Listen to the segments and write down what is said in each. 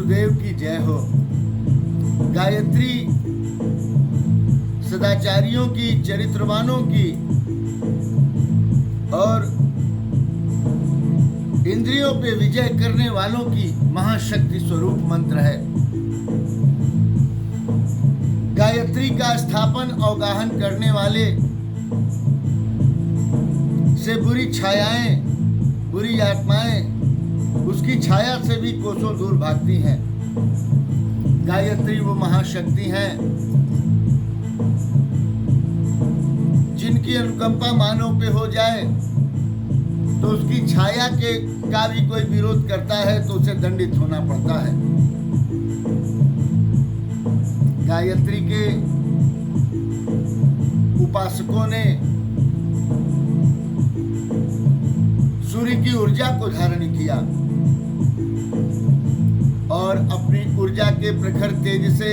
गुरुदेव की जय हो। गायत्री सदाचारियों की, चरित्रवानों की और इंद्रियों पे विजय करने वालों की महाशक्ति स्वरूप मंत्र है। गायत्री का स्थापन अवगाहन करने वाले से बुरी छायाएं, बुरी आत्माएं उसकी छाया से भी कोसों दूर भागती हैं। गायत्री वो महाशक्ति हैं जिनकी अनुकंपा मानव पे हो जाए तो उसकी छाया का भी कोई विरोध करता है तो उसे दंडित होना पड़ता है। गायत्री के उपासकों ने सूर्य की ऊर्जा को धारण किया और अपनी ऊर्जा के प्रखर तेज से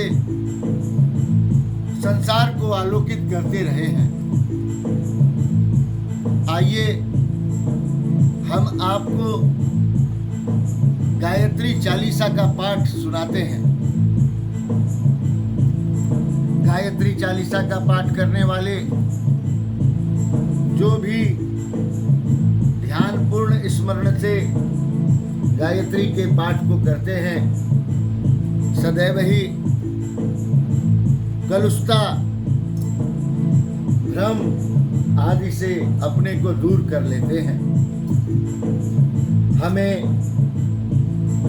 संसार को आलोकित करते रहे हैं। आइए हम आपको गायत्री चालीसा का पाठ सुनाते हैं। गायत्री चालीसा का पाठ करने वाले जो भी ध्यानपूर्ण स्मरण से गायत्री के पाठ को करते हैं, सदैव ही कलुषता, भ्रम आदि से अपने को दूर कर लेते हैं। हमें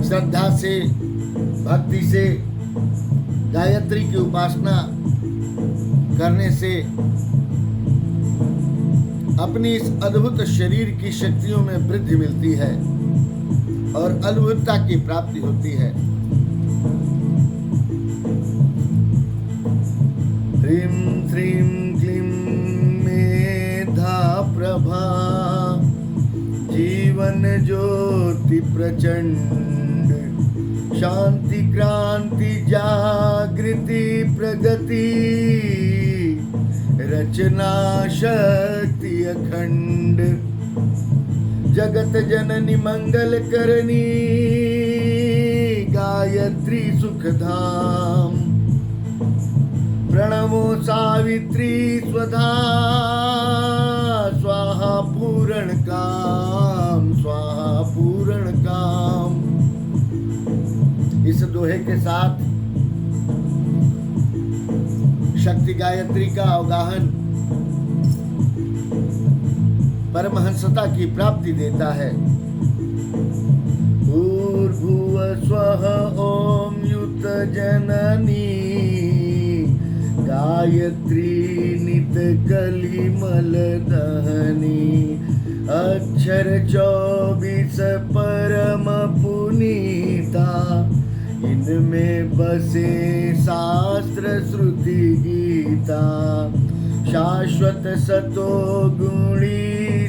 श्रद्धा से, भक्ति से गायत्री की उपासना करने से अपनी इस अद्भुत शरीर की शक्तियों में वृद्धि मिलती है और अद्भुतता की प्राप्ति होती है। ह्रीं श्रीं क्लीं मेधा प्रभा जीवन ज्योति प्रचंड शांति क्रांति जागृति प्रगति रचना शक्ति अखंड जगत जननी मंगल करनी गायत्री सुखधाम प्रणवो सावित्री स्वधा स्वाहा पूर्ण काम स्वाहा पूर्ण काम। इस दोहे के साथ शक्ति गायत्री का अवगाहन परमहंसता की प्राप्ति देता है। भूर्भुवः स्वः ओम युत जननी गायत्री नित कलिमल दहनी अक्षर 24 परम पुनीता इनमें बसे शास्त्र श्रुति गीता शाश्वत सतो गुणी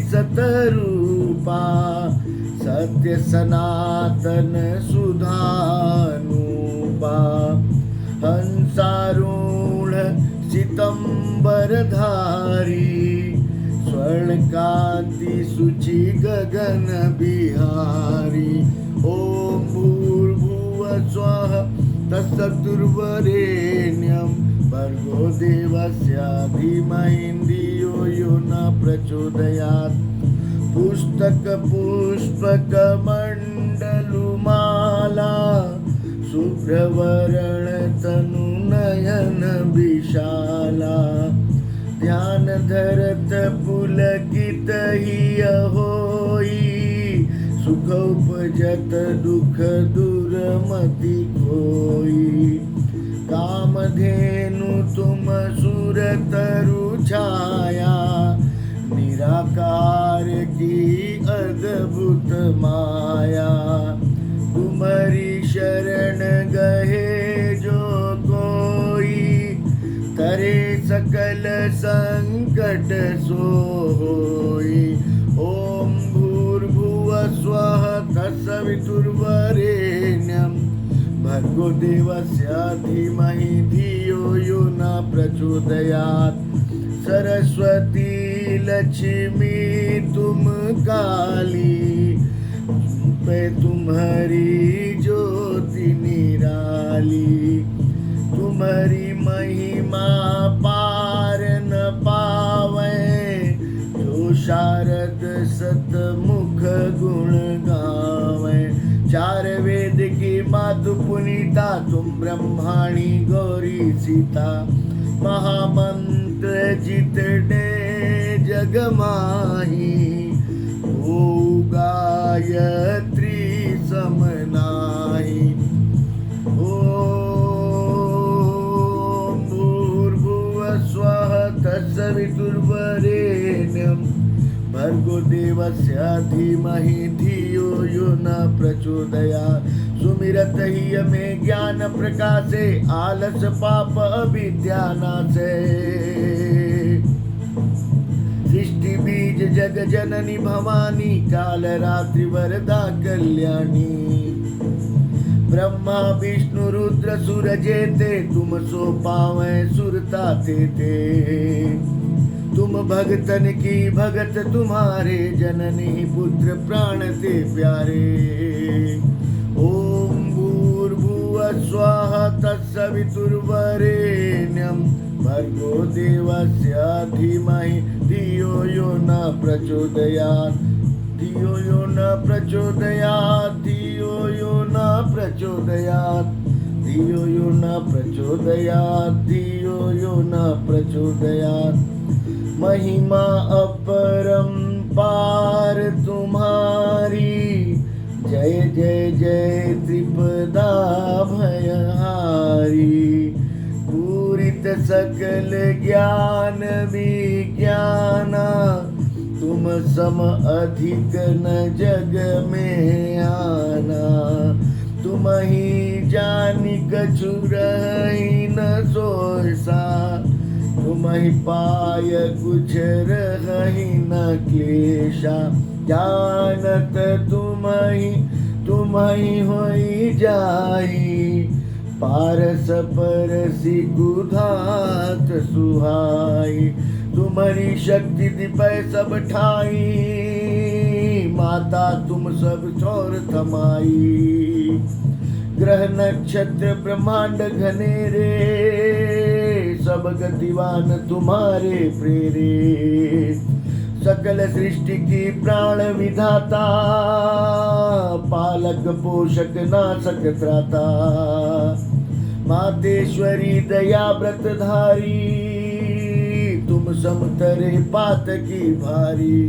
सतरूपा सत्य सनातन सुधानुपा हंसारूढ़ सितंबर धारी स्वर्ण कांति सुचि गगन बिहारी। ओम भूर्भुवः स्वः तत्सवितुर्वरेण्यं भर्गो देवस्य धीमहि धियो यो न प्रचोदयात्। पुस्तक पुष्पक मंडलुमाला शुभ्रवरण तनु नयन विशाला ध्यान धरत पुलकित हिय होई सुख उपजत दुख दुर्मति कोई। कामधेनु तुम सुरतरु छाया निराकार की अद्भुत माया। तुम्हारी शरण गहे जो कोई तरे सकल संकट सोई। ओम भूर्भुवः स्वः तत्सवितुर्वरेण्यं भर्गो देवस्य धीमहि धियो यो न प्रचोदयात्। सरस्वती लक्ष्मी तुम काली पे तुम्हारी ज्योति तुम्हारी महिमा पार न पावे, जो शारद सतमुख गुण गावे। चार वेद की मातु पुनीता, तुम ब्रह्माणी गौरी सीता। महामंत्र जित डे जग माही, ओ गायत्री समनाही। ओम भूर्भुवः स्वः तत्सवितुर्वरेण्यं, भर्गो देवस्य धीमहि धियो यो न प्रचोदयात्। सुमिरत ही में ज्ञान प्रकाशे, आलस पाप अविद्यानाशे। सृष्टि बीज जग जननी भवानी, काल रात्रि वरदा कल्याणी। ब्रह्मा विष्णु रुद्र सुर जेते, तुम सो पावे सुरता ते। तुम भगतन की भगत तुम्हारे, जननी पुत्र प्राण ते प्यारे। ओम भूर्भुवः स्वः तत्सवितुर्वरेण्यं, भर्गो देवस्य धीमहि धियो यो न प्रचोदयात्। धियो यो न प्रचोदयात्, धियो यो न प्रचोदयात्, धियो यो न प्रचोदयात्, धियो यो न प्रचोदयात्। महिमा अपरंपार तुम्हारी, जय जय जय त्रिपदा भयहारी। पूरित सकल ज्ञान विज्ञाना, तुम सम अधिक न जग में आना। तुम ही जानी कछु रही न सोसा, तुम ही पाय कुछ रही न क्लेशा। जानत तुम ही होई जाई, पारस परसी कुधात सुहाई। तुम्हारी शक्ति दिपै सब ठाई, माता तुम सब छोर थमाई। ग्रह नक्षत्र ब्रह्मांड घनेरे, सब गतिवान तुम्हारे प्रेरे। सकल सृष्टि की प्राण विधाता, पालक पोषक नाशक त्राता। मातेश्वरी दया व्रतधारी, तुम समतरे पातकी भारी।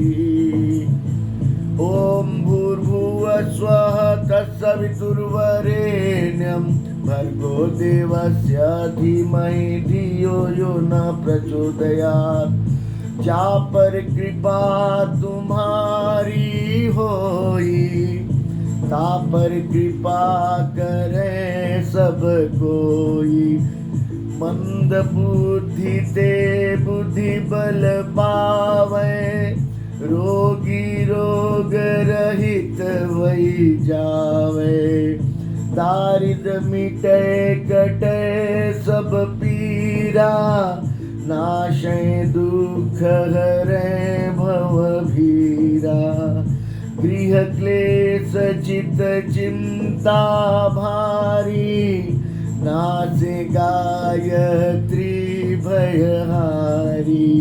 ओम भूर्भुवः स्वः तत्सवितुर्वरेण्यं, भर्गो देवस्य धीमहि धियो यो न प्रचोदयात्। जा पर कृपा तुम्हारी होई, ता पर कृपा करे सब कोई। मंद बुद्धि ते बुद्धि बल पावे, रोगी रोग रहित वही जावे। दारिद्र मिटे कटे सब पीरा, नाशे दुख हरे भव भीरा। गृह क्लेश चित चिंता भारी, नासे गायत्री भयहारी।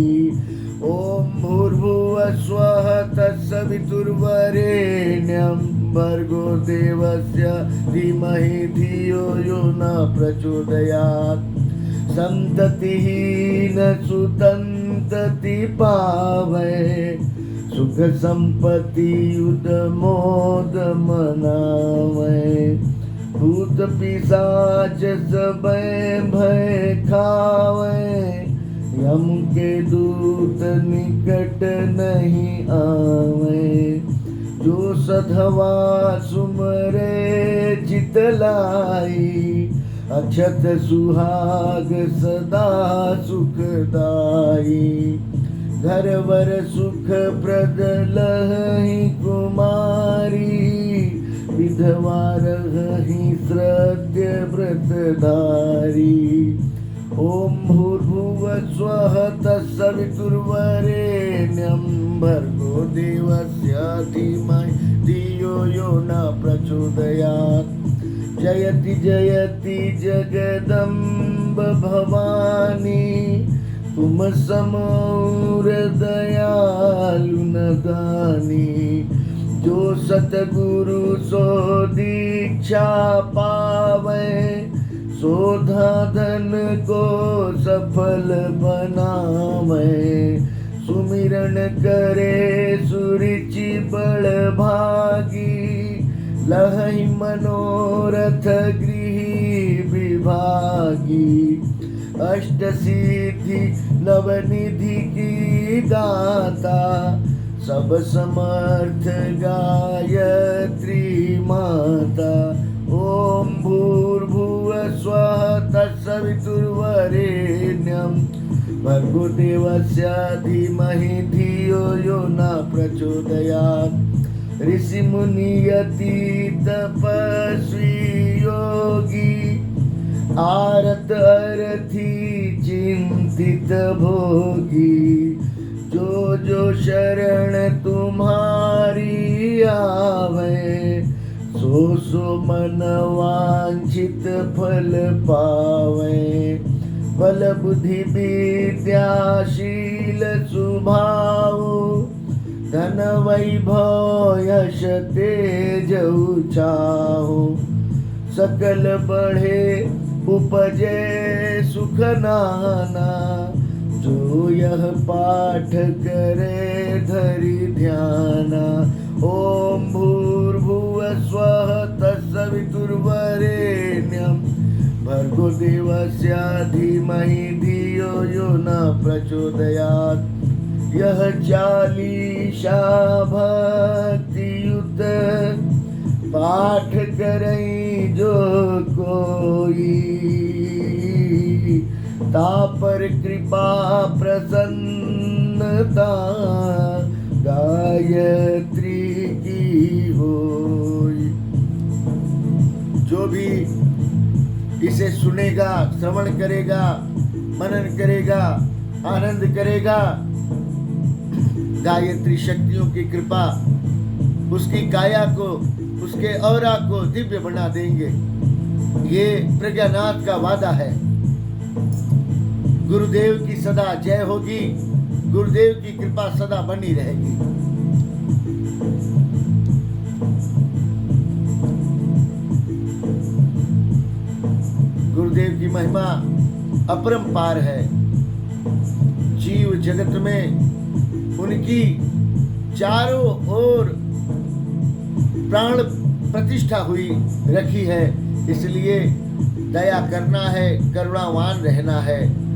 ओम भूर्भुवः स्वः तत्सवितुर्वरेण्यं, भर्गो देवस्य धीमहि धियो यो न प्रचोदयात्। संततिहीन सुतंतति पावे, सुख संपत्ति युत मोद मनावे। भूत पिशाच सब भय खावे, यम के दूत निकट नहीं आवे। जो सधवा सुमरे चितलाई, अक्षत सुहाग सदा सुखदाई। घर वर सुख प्रद लहहि कुमारी, विधवा रहि श्रद्ध व्रतधारी। ओम भूर्भुवः स्वः तत्सवितुर्वरेण्यं, भर्गो देवस्य धीमहि धियो यो न प्रचोदयात्। जयति जयति जगदम्ब भवानी, तुम समौर दयालु न दानी। जो सतगुरु सो दीक्षा पावे, सोधा धन को सफल बनावे। सुमिरन करे सुरुचि बड़ भागी, लहई मनोरथ गृह विभागी। अष्ट सिद्धि नवनिधि की दाता, सब समर्थ गायत्री माता। ओम भूर्भुवः स्वः तत्सवितुर्वरेण्यं, भर्गो देवस्य धीमहि धियो यो न प्रचोदयात्। ऋषि मुनि यति तपस्वी योगी, आरत अरथी चिंतित भोगी। जो जो शरण तुम्हारी आवे, सो सो मन वांछित फल पावे। बल बुद्धि विद्या शील सुभाव, धन वैभव यश तेज चाहु। सकल बढ़े उपजे सुख नाना, जो यह पाठ करे धरि ध्याना। ओम भूर्भुवः स्वः तत्सवितुर्वरेण्यं, भर्गो देवस्य धीमहि धियो यो न प्रचोदयात्। यह चालीसा भक्ति युत, पाठ करई जो कोई। तापर कृपा प्रसन्नता, गायत्री की होई। जो भी इसे सुनेगा, श्रवण करेगा, मनन करेगा, आनंद करेगा, गायत्री शक्तियों की कृपा उसकी काया को, उसके औरा को दिव्य बना देंगे। ये प्रज्ञानाथ का वादा है। गुरुदेव की सदा जय होगी, गुरुदेव की कृपा सदा बनी रहेगी। गुरुदेव की महिमा अपरंपार है। जीव जगत में उनकी चारों ओर प्राण प्रतिष्ठा हुई रखी है। इसलिए दया करना है, करुणावान रहना है।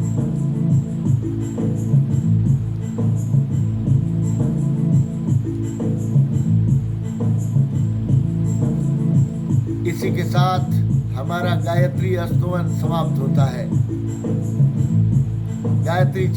इसी के साथ हमारा गायत्री स्तवन समाप्त होता है। गायत्री